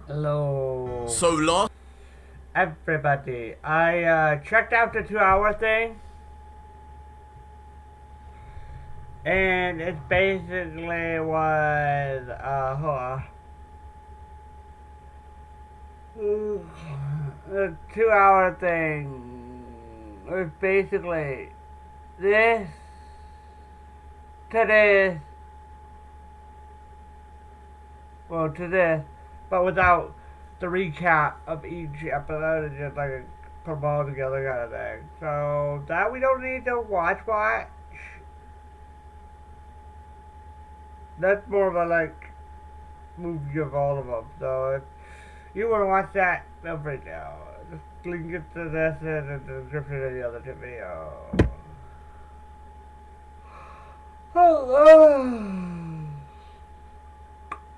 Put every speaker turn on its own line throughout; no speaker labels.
Hello,
So last
everybody. I checked out the 2 hour thing, and it basically was the 2 hour thing was basically this to this, to this, but without the recap of each episode. It's just like a put them all together kind of thing. So that we don't need to watch. That's more of a like movie of all of them. So if you want to watch that, feel free to. Just link it to this in the description of the other two videos.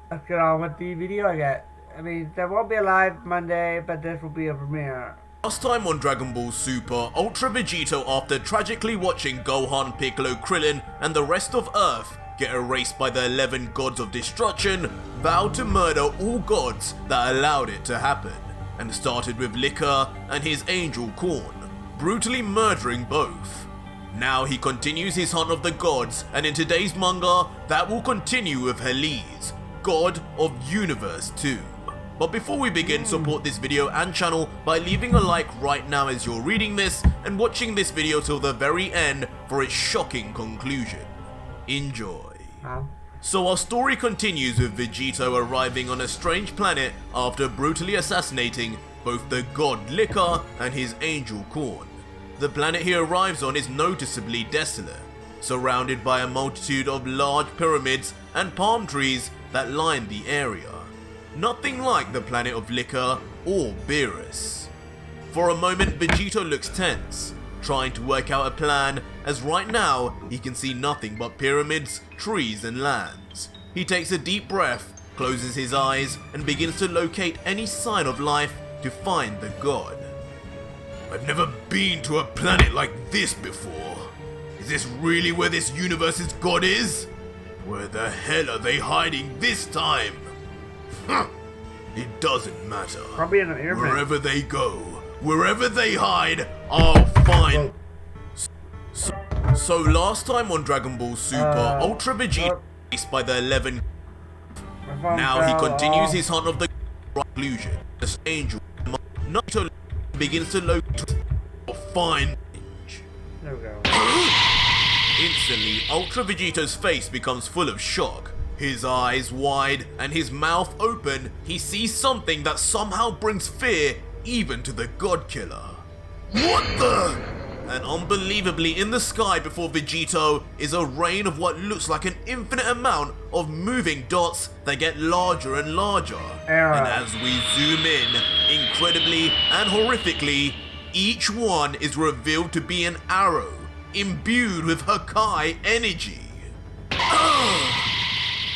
Let's get on with the video again. I mean, there won't be a live Monday, but this will be a premiere.
time on Dragon Ball Super, Ultra Vegito, after tragically watching Gohan, Piccolo, Krillin, and the rest of Earth get erased by the 11 gods of destruction, vowed to murder all gods that allowed it to happen, and started with Liquor and his angel Corn, brutally murdering both. Now he continues his hunt of the gods, and in today's manga, that will continue with Heles, God of Universe 2. But before we begin, support this video and channel by leaving a like right now as you're reading this and watching this video till the very end for its shocking conclusion. Enjoy. So our story continues with Vegito arriving on a strange planet after brutally assassinating both the god Liquor and his angel Corn. The planet he arrives on is noticeably desolate, surrounded by a multitude of large pyramids and palm trees that line the area. Nothing like the planet of Liquor or Beerus. For a moment, Vegito looks tense, trying to work out a plan, as right now he can see nothing but pyramids, trees and lands. He takes a deep breath, closes his eyes and begins to locate any sign of life to find the god. I've never been to a planet like this before. Is this really where this universe's god is? Where the hell are they hiding this time? It doesn't matter.
Probably in an airplane.
Wherever they go, wherever they hide, I'll find. So last time on Dragon Ball Super, Ultra Vegito faced by the 11. Now he continues his hunt of the conclusion. The angel Naruto begins to locate or find.
There we go.
Instantly, Ultra Vegito's face becomes full of shock. His eyes wide and his mouth open, he sees something that somehow brings fear even to the God Killer. What the? And unbelievably, in the sky before Vegito is a rain of what looks like an infinite amount of moving dots that get larger and larger. And as we zoom in, incredibly and horrifically, each one is revealed to be an arrow imbued with Hakai energy.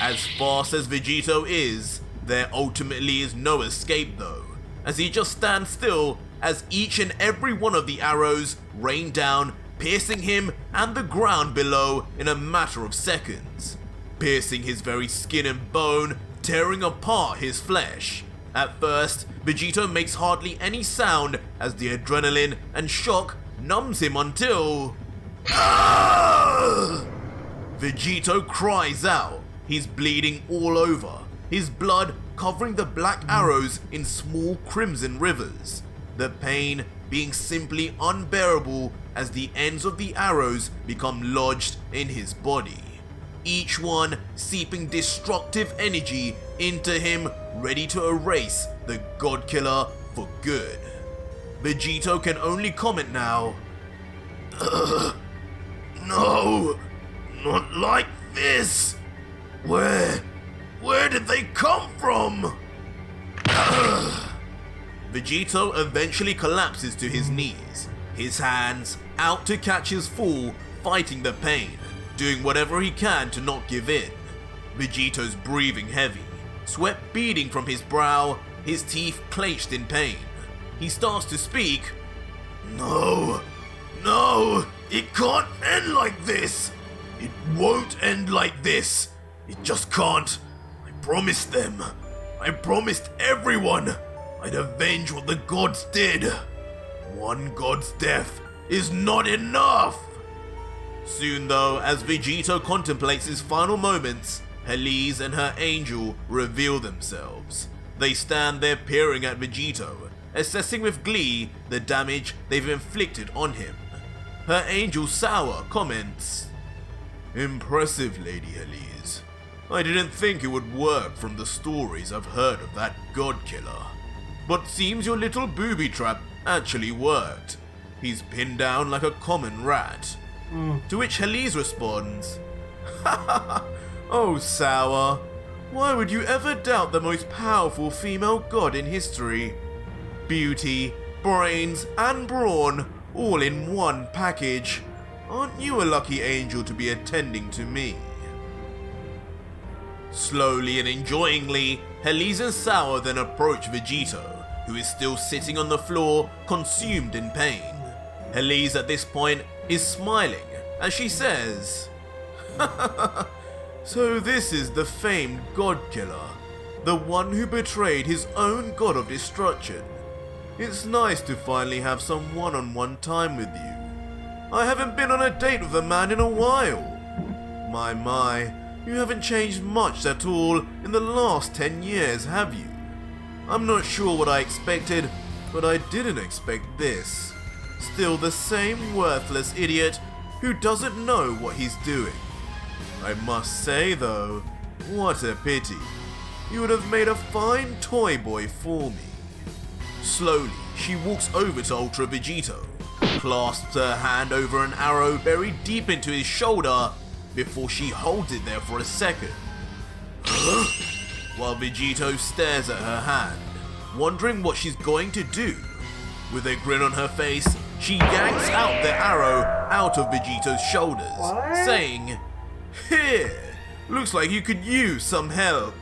As fast as Vegito is, there ultimately is no escape though, as he just stands still as each and every one of the arrows rain down, piercing him and the ground below in a matter of seconds, piercing his very skin and bone, tearing apart his flesh. At first, Vegito makes hardly any sound as the adrenaline and shock numbs him until... Vegito cries out. He's bleeding all over, his blood covering the black arrows in small crimson rivers, the pain being simply unbearable as the ends of the arrows become lodged in his body, each one seeping destructive energy into him, ready to erase the God Killer for good. Vegito can only comment now, no, not like this. Where did they come from? Vegito eventually collapses to his knees, his hands out to catch his fall, fighting the pain, doing whatever he can to not give in. Vegito's breathing heavy, sweat beading from his brow, his teeth clenched in pain. He starts to speak. No, it can't end like this. It won't end like this. It just can't. I promised them. I promised everyone I'd avenge what the gods did. One god's death is not enough. Soon though, as Vegito contemplates his final moments, Heles and her angel reveal themselves. They stand there peering at Vegito, assessing with glee the damage they've inflicted on him. Her angel Sour comments, "Impressive, Lady Heles. I didn't think it would work from the stories I've heard of that god killer. But seems your little booby trap actually worked. He's pinned down like a common rat." To which Heles responds, "Oh, Sour, why would you ever doubt the most powerful female god in history? Beauty, brains, and brawn, all in one package. Aren't you a lucky angel to be attending to me?" Slowly and enjoyingly, Heles and Sour then approach Vegito, who is still sitting on the floor, consumed in pain. Heles at this point is smiling as she says, "So this is the famed god killer, the one who betrayed his own god of destruction. It's nice to finally have some one-on-one time with you. I haven't been on a date with a man in a while. My, you haven't changed much at all in the last 10 years, have you? I'm not sure what I expected, but I didn't expect this. Still the same worthless idiot who doesn't know what he's doing. I must say though, what a pity. You would have made a fine toy boy for me." Slowly, she walks over to Ultra Vegito, clasps her hand over an arrow buried deep into his shoulder before she holds it there for a second. While Vegito stares at her hand, wondering what she's going to do. With a grin on her face, she yanks out the arrow out of Vegito's shoulders, saying, "Here, looks like you could use some help."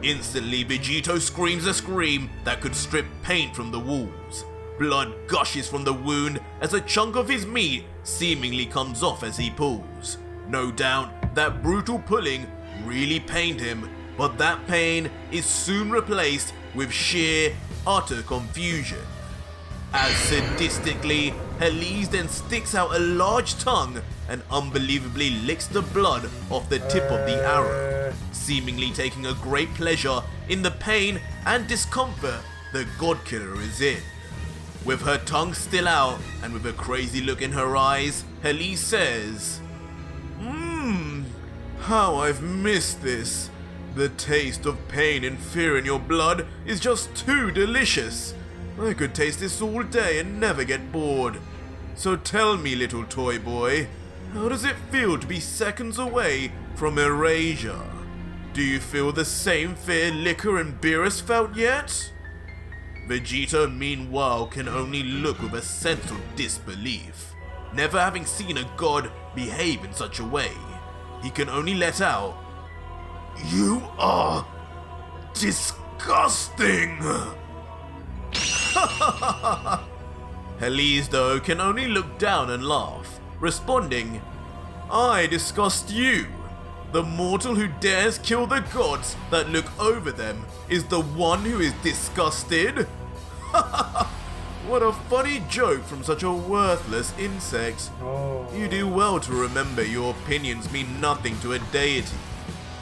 Instantly, Vegito screams a scream that could strip paint from the walls. Blood gushes from the wound as a chunk of his meat seemingly comes off as he pulls. No doubt that brutal pulling really pained him, but that pain is soon replaced with sheer, utter confusion. As sadistically, Heles then sticks out a large tongue and unbelievably licks the blood off the tip of the arrow, seemingly taking a great pleasure in the pain and discomfort the god killer is in. With her tongue still out and with a crazy look in her eyes, Heles says, How I've missed this. The taste of pain and fear in your blood is just too delicious. I could taste this all day and never get bored. So tell me, little toy boy, how does it feel to be seconds away from erasure? Do you feel the same fear Liquor and Beerus felt yet? Vegito, meanwhile, can only look with a sense of disbelief. Never having seen a god behave in such a way, he can only let out, "You are disgusting!" Heles, though, can only look down and laugh, responding, "I disgust you. The mortal who dares kill the gods that look over them is the one who is disgusted?" What a funny joke from such a worthless insect. You do well to remember your opinions mean nothing to a deity.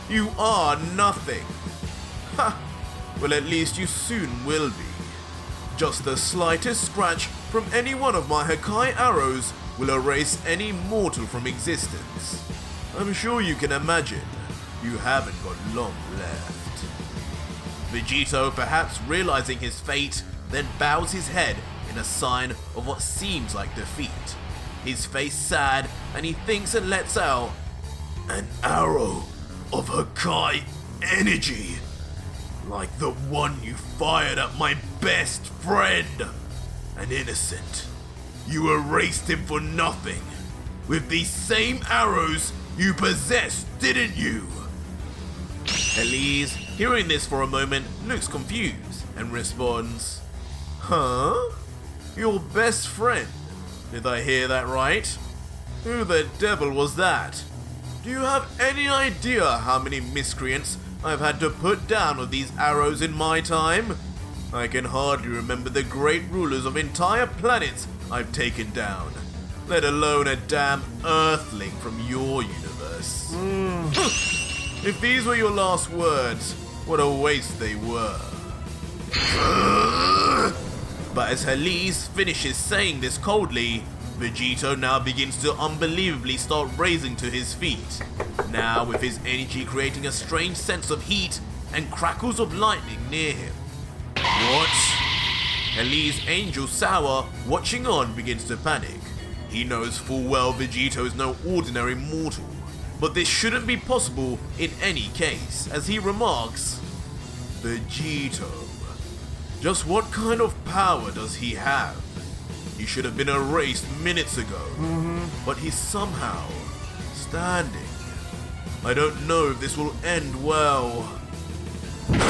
You are nothing. Well, at least you soon will be. Just the slightest scratch from any one of my Hakai arrows will erase any mortal from existence. I'm sure you can imagine you haven't got long left. Vegito, perhaps realizing his fate, then bows his head in a sign of what seems like defeat. His face sad, and he thinks and lets out, "An arrow of Hakai energy, like the one you fired at my best friend. An innocent. You erased him for nothing. With these same arrows you possessed, didn't you?" Heles, hearing this for a moment, looks confused and responds, "Huh? Your best friend? Did I hear that right? Who the devil was that? Do you have any idea how many miscreants I've had to put down with these arrows in my time? I can hardly remember the great rulers of entire planets I've taken down, let alone a damn earthling from your universe. If these were your last words, what a waste they were. But as Heles finishes saying this coldly, Vegito now begins to unbelievably start raising to his feet, now with his energy creating a strange sense of heat and crackles of lightning near him. What? Heles' angel Sour, watching on, begins to panic. He knows full well Vegito is no ordinary mortal, but this shouldn't be possible in any case, as he remarks, Vegito, just what kind of power does he have? He should have been erased minutes ago, but he's somehow standing. I don't know if this will end well. And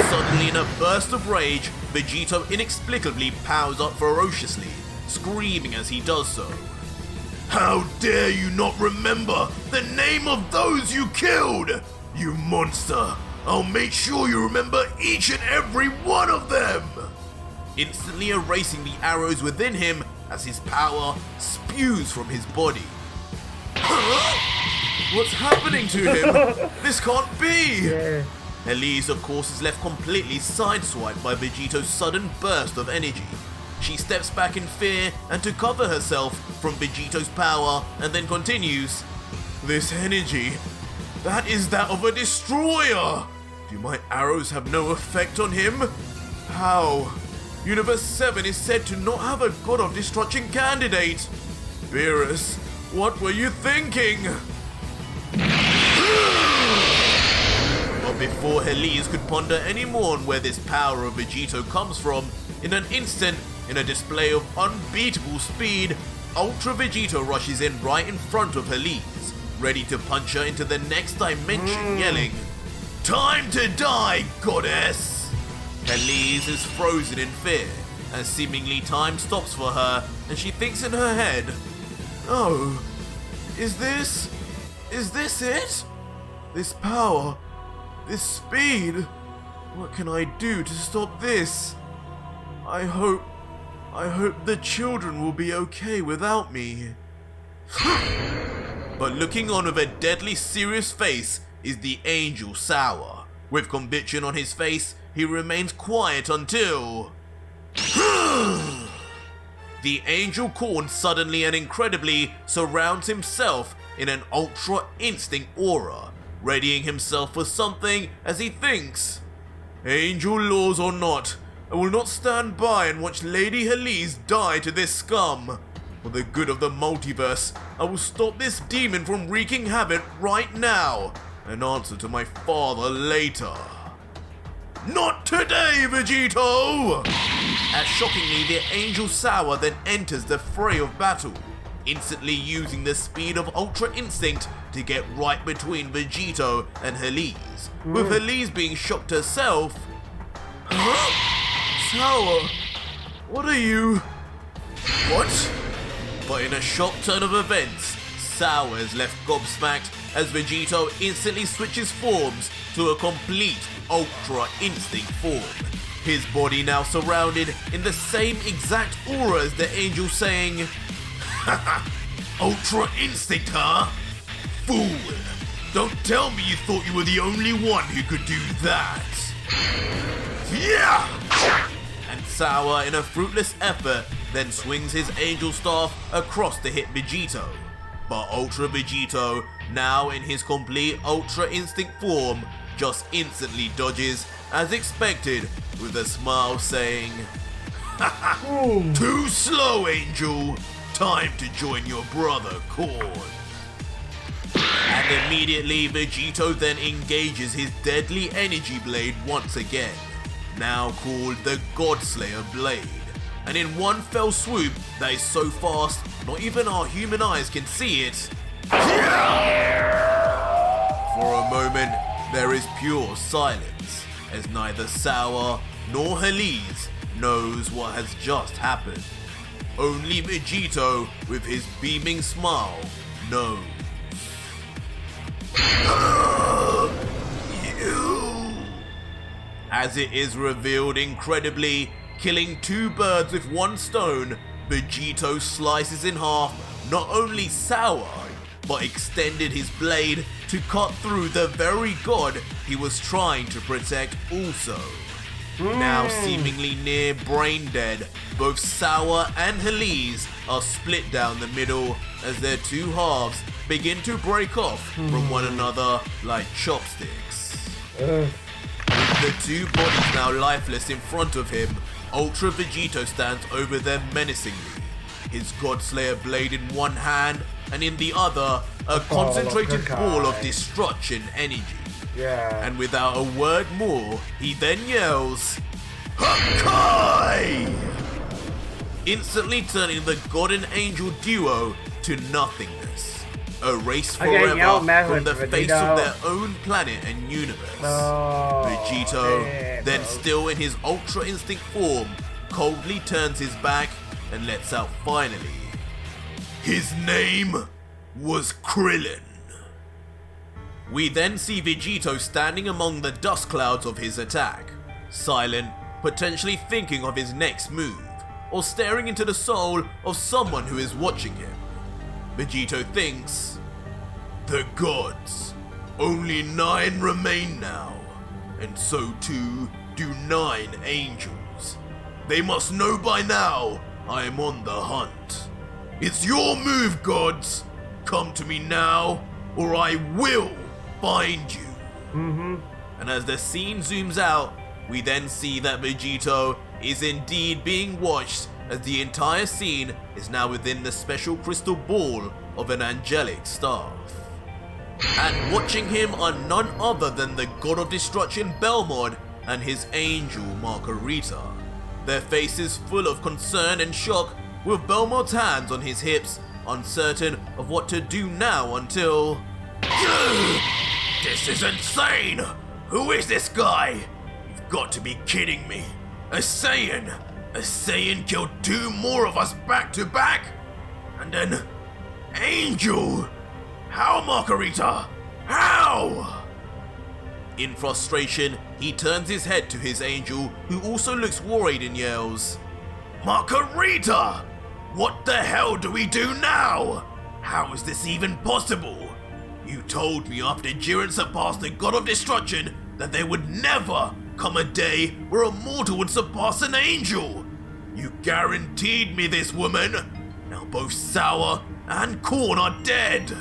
suddenly, in a burst of rage, Vegito inexplicably powers up ferociously, screaming as he does so. How dare you not remember the name of those you killed? You monster! I'll make sure you remember each and every one of them! Instantly erasing the arrows within him as his power spews from his body. What's happening to him? This can't be!
Yeah.
Heles, of course, is left completely sideswiped by Vegito's sudden burst of energy. She steps back in fear and to cover herself from Vegito's power, and then continues, This energy, that is that of a destroyer! Do my arrows have no effect on him? How? Universe 7 is said to not have a god of destruction candidate. Beerus, what were you thinking? But before Heles could ponder any more on where this power of Vegito comes from, in an instant, in a display of unbeatable speed, Ultra Vegito rushes in right in front of Heles, ready to punch her into the next dimension, yelling, Time to die, goddess! Heles is frozen in fear, as seemingly time stops for her, and she thinks in her head, Oh, is this it? This power, this speed, what can I do to stop this? I hope the children will be okay without me. But looking on with a deadly serious face is the angel Sour. With conviction on his face, he remains quiet until... The angel corn suddenly and incredibly surrounds himself in an ultra instinct aura, readying himself for something as he thinks, Angel laws or not, I will not stand by and watch Lady Heles die to this scum. For the good of the multiverse, I will stop this demon from wreaking havoc right now, and answer to my father later. Not today, Vegito! As shockingly, the angel Sour then enters the fray of battle, instantly using the speed of Ultra Instinct to get right between Vegito and Heles, with Heles being shocked herself. Huh? Sour, what are you... What? But in a shock turn of events, Sour is left gobsmacked as Vegito instantly switches forms to a complete Ultra Instinct form. His body now surrounded in the same exact aura as the angel, saying, Haha, Ultra Instinct, huh? Fool! Don't tell me you thought you were the only one who could do that! Yeah! And Sour, in a fruitless effort, then swings his angel staff across to hit Vegito. But Ultra Vegito, now in his complete Ultra Instinct form, just instantly dodges, as expected, with a smile saying, Haha, too slow, Angel! Time to join your brother, Corn. And immediately, Vegito then engages his deadly energy blade once again, now called the Godslayer Blade. And in one fell swoop that is so fast, not even our human eyes can see it. For a moment, there is pure silence, as neither Sour nor Heles knows what has just happened. only Vegito, with his beaming smile, knows. You. As it is revealed incredibly, killing two birds with one stone, Vegito slices in half not only Sour, but extended his blade to cut through the very god he was trying to protect also. Now seemingly near brain dead, both Sour and Heles are split down the middle as their two halves begin to break off from one another like chopsticks. With the two bodies now lifeless in front of him, Ultra Vegito stands over them menacingly, his Godslayer blade in one hand and in the other a concentrated ball of destruction energy.
Yeah.
And without a word more, he then yells, Hakai! Instantly turning the god and angel duo to nothingness, erased forever from the face of their own planet and universe. Vegito, then still in his Ultra Instinct form, coldly turns his back and lets out finally. His name was Krillin. We then see Vegito standing among the dust clouds of his attack, silent, potentially thinking of his next move, or staring into the soul of someone who is watching him. Vegito thinks, the gods, only 9 remain now, and so too do 9 angels. They must know by now I am on the hunt. It's your move, gods. Come to me now, or I will find you. And as the scene zooms out, we then see that Vegito is indeed being watched, as the entire scene is now within the special crystal ball of an angelic staff. And watching him are none other than the god of destruction Belmod and his angel Margarita, their faces full of concern and shock, with Belmod's hands on his hips, uncertain of what to do now until... This is insane! Who is this guy? You've got to be kidding me. A Saiyan! A Saiyan killed 2 more of us back to back? And an angel! How, Margarita? How? In frustration, he turns his head to his angel, who also looks worried and yells, Margarita! What the hell do we do now? How is this even possible? You told me after Jiren surpassed the god of destruction that there would never come a day where a mortal would surpass an angel. You guaranteed me this, woman. Now both Sour and Corn are dead.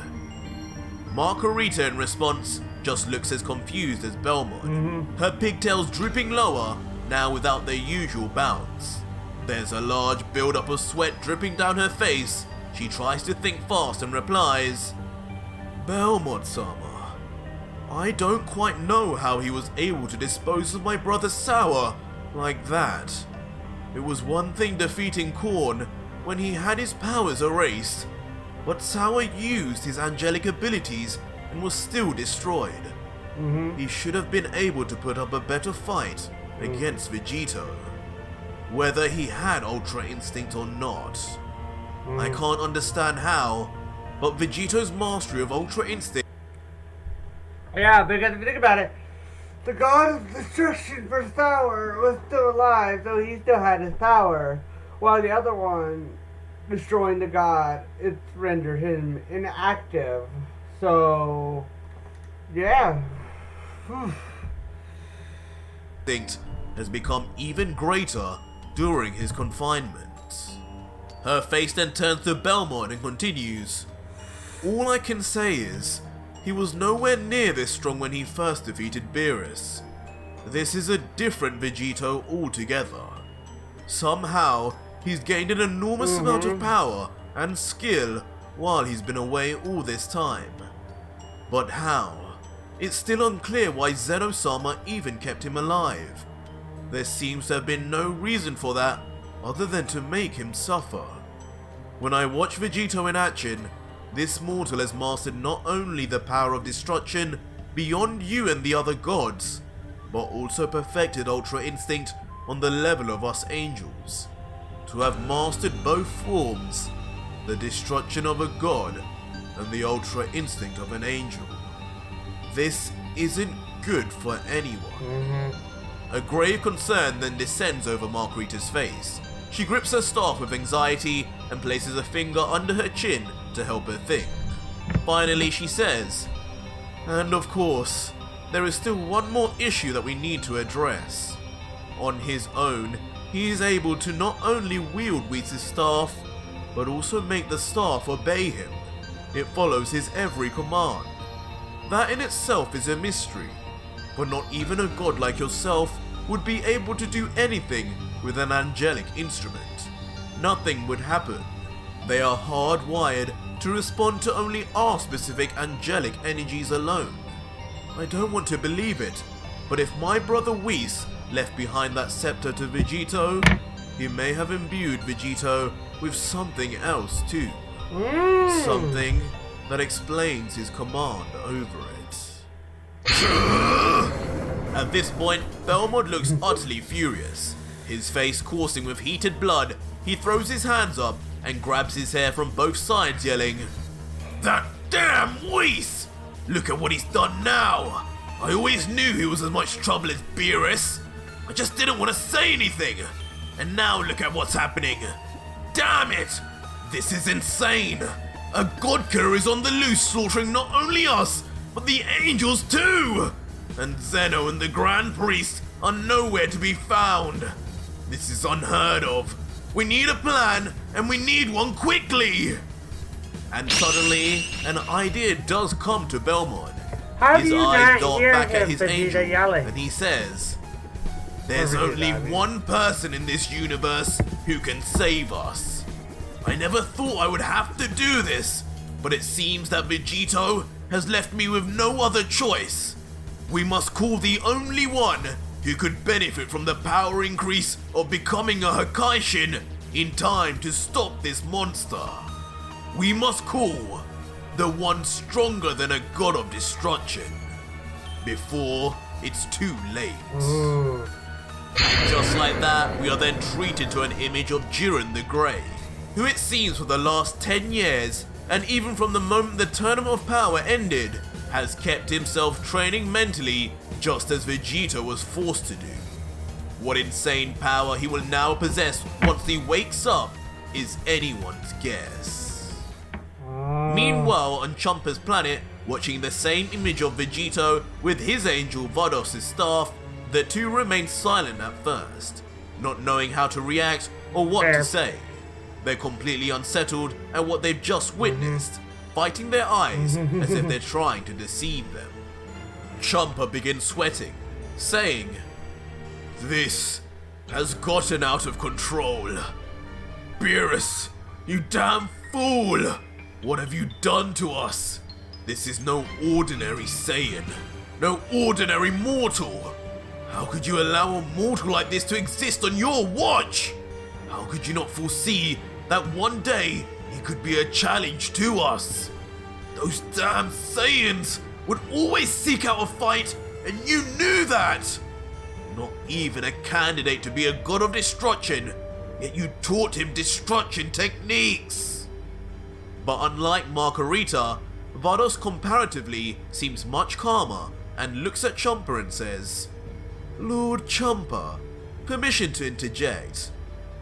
Margarita, in response, just looks as confused as Belmod, her pigtails drooping lower, now without their usual bounce. There's a large build-up of sweat dripping down her face. She tries to think fast and replies, Belmod-sama, I don't quite know how he was able to dispose of my brother Sour like that. It was one thing defeating Korn when he had his powers erased, but Sour used his angelic abilities and was still destroyed. He should have been able to put up a better fight against Vegito, whether he had Ultra Instinct or not. I can't understand how, but Vegito's mastery of Ultra Instinct...
Yeah, because if you think about it, the god of destruction for Sour was still alive, so he still had his power, while the other one, destroying the god, it rendered him inactive. So, yeah.
Instinct has become even greater during his confinement. Her face then turns to Belmod and continues, all I can say is, he was nowhere near this strong when he first defeated Beerus. This is a different Vegito altogether. Somehow, he's gained an enormous amount of power and skill while he's been away all this time. But how? It's still unclear why Zeno-sama even kept him alive. There seems to have been no reason for that other than to make him suffer. When I watch Vegito in action, this mortal has mastered not only the power of destruction beyond you and the other gods, but also perfected Ultra Instinct on the level of us angels. to have mastered both forms, the destruction of a god and the ultra instinct of an angel. This isn't good for anyone. A grave concern then descends over Margarita's face. She grips her staff with anxiety and places a finger under her chin to help her think. Finally, she says, "And of course, there is still one more issue that we need to address. On his own, he is able to not only wield Whis' staff, but also make the staff obey him. It follows his every command. That in itself is a mystery, but not even a god like yourself would be able to do anything with an angelic instrument. Nothing would happen. They are hardwired to respond to only our specific angelic energies alone. I don't want to believe it, but if my brother Whis left behind that scepter to Vegito, he may have imbued Vegito with something else too. Something that explains his command over it." At this point, Belmont looks utterly furious. His face coursing with heated blood, he throws his hands up and grabs his hair from both sides, yelling, "That damn Whis! Look at what he's done now! I always knew he was as much trouble as Beerus. I just didn't want to say anything. And now look at what's happening. Damn it! This is insane! A god killer is on the loose, slaughtering not only us, but the angels too! And Zeno and the Grand Priest are nowhere to be found. This is unheard of. We need a plan, and we need one quickly!" And suddenly, an idea does come to Belmont. His eyes dart back at his angel, and he says, "There's only one person in this universe who can save us. I never thought I would have to do this, but it seems that Vegito has left me with no other choice. We must call the only one who could benefit from the power increase of becoming a Hakaishin in time to stop this monster. We must call the one stronger than a god of destruction, before it's too late." Just like that, we are then treated to an image of Jiren the Grey, who it seems for the last 10 years, and even from the moment the Tournament of Power ended, has kept himself training mentally just as Vegito was forced to do. What insane power he will now possess once he wakes up is anyone's guess. Meanwhile, on Chumpa's planet, watching the same image of Vegito with his angel Vados' staff, the two remain silent at first, not knowing how to react or what to say. They're completely unsettled at what they've just witnessed, fighting their eyes as if they're trying to deceive them. Chumpa begins sweating, saying, "This has gotten out of control. Beerus, you damn fool! What have you done to us? This is no ordinary Saiyan, no ordinary mortal. How could you allow a mortal like this to exist on your watch? How could you not foresee that one day he could be a challenge to us? Those damn Saiyans would always seek out a fight, and you knew that! Not even a candidate to be a god of destruction, yet you taught him destruction techniques." But unlike Margarita, Vados comparatively seems much calmer and looks at Chumpa and says, "Lord Chumpa, permission to interject.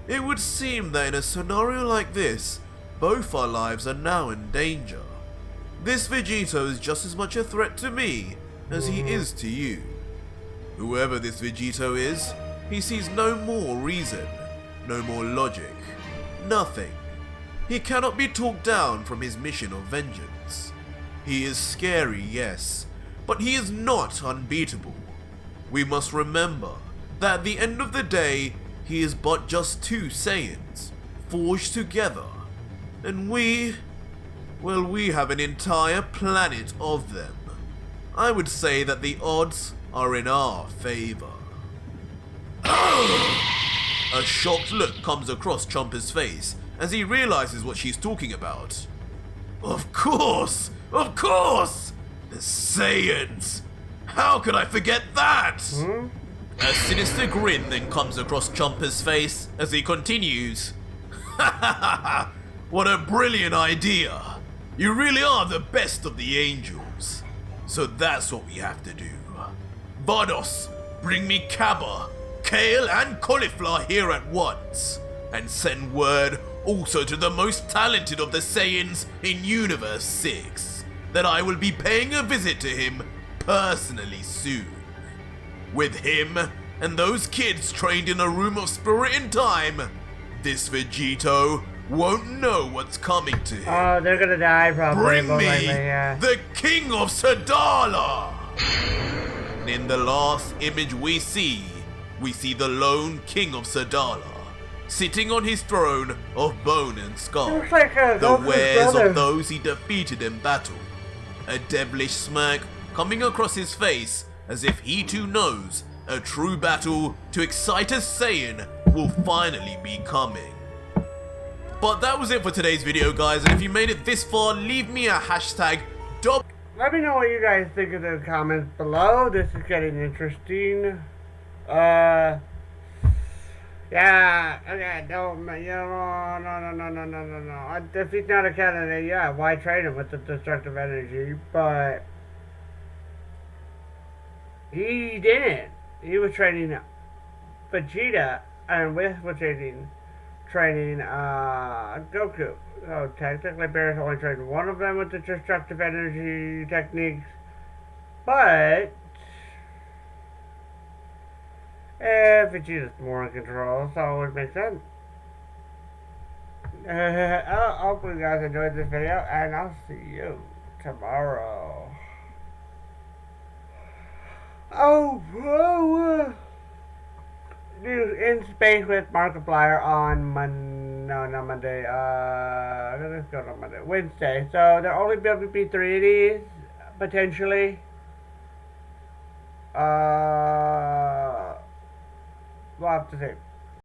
It would seem that in a scenario like this, both our lives are now in danger. This Vegito is just as much a threat to me as he is to you. Whoever this Vegito is, he sees no more reason, no more logic, nothing. He cannot be talked down from his mission of vengeance. He is scary, yes, but he is not unbeatable. We must remember that at the end of the day, he is but just two Saiyans, forged together, and we have an entire planet of them. I would say that the odds are in our favor." A shocked look comes across Chumpa's face as he realizes what she's talking about. Of course! The Saiyans! How could I forget that? A sinister grin then comes across Chumpa's face as he continues. What a brilliant idea. You really are the best of the angels. So that's what we have to do. Vados, bring me Kaba, kale and cauliflower here at once. And send word also to the most talented of the Saiyans in Universe 6 that I will be paying a visit to him personally soon. With him and those kids trained in a room of spirit and time, this Vegito won't know what's coming to him.
Oh, they're gonna die probably.
Bring
most
me
likely, yeah.
the King of Sadala! And in the last image we see the lone King of Sadala, sitting on his throne of bone and skull,
Looks like
the
Goku's
wares
brother.
of those he defeated in battle. A devilish smirk coming across his face as if he too knows a true battle to excite a Saiyan will finally be coming. But that was it for today's video, guys, and if you made it this far, leave me a hashtag
Let me know what you guys think in the comments below. This is getting interesting. Yeah, okay, don't, no. If he's not a candidate, yeah, why trade him with the destructive energy? But he didn't. He was training Vegeta, and with was training Goku. So technically, Beerus only trained one of them with the destructive energy techniques, but Vegeta's more in control, so it would make sense. Hopefully you guys enjoyed this video, and I'll see you tomorrow. In space with Markiplier on Monday. Let's go to Monday. Wednesday. So there'll only be able to be 3 of these, potentially. We'll have to see.